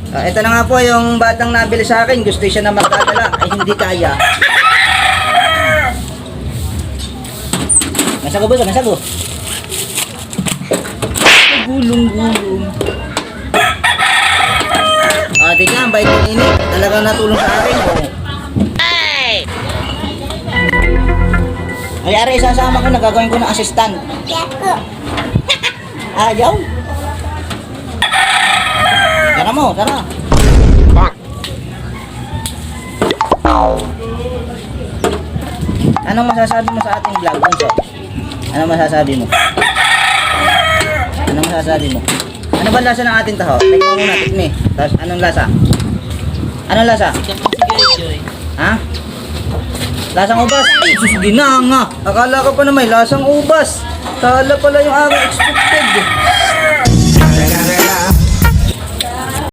Ito na nga po yung batang nabili sa akin. Gusto siya na magdadala. Ay hindi kaya. Masago ba? Masago. Gulong-gulong. Tingnan, bait ng init. Talagang natulong sa akin. Ay, ari, isasama ko na. Gagawin ko ng assistant. Ayaw. Tara mo, tara. Anong masasabi mo sa ating vlog, Bunso? Anong masasabi mo? Anong masasabi mo? Ano ba lasa ng ating taho? Tikman muna, tikmi. Tapos, anong lasa? Anong lasa? Ha? Lasang ubas? Ay, susugi na nga. Akala ko pa na may lasang ubas. Tala pala yung aking expected.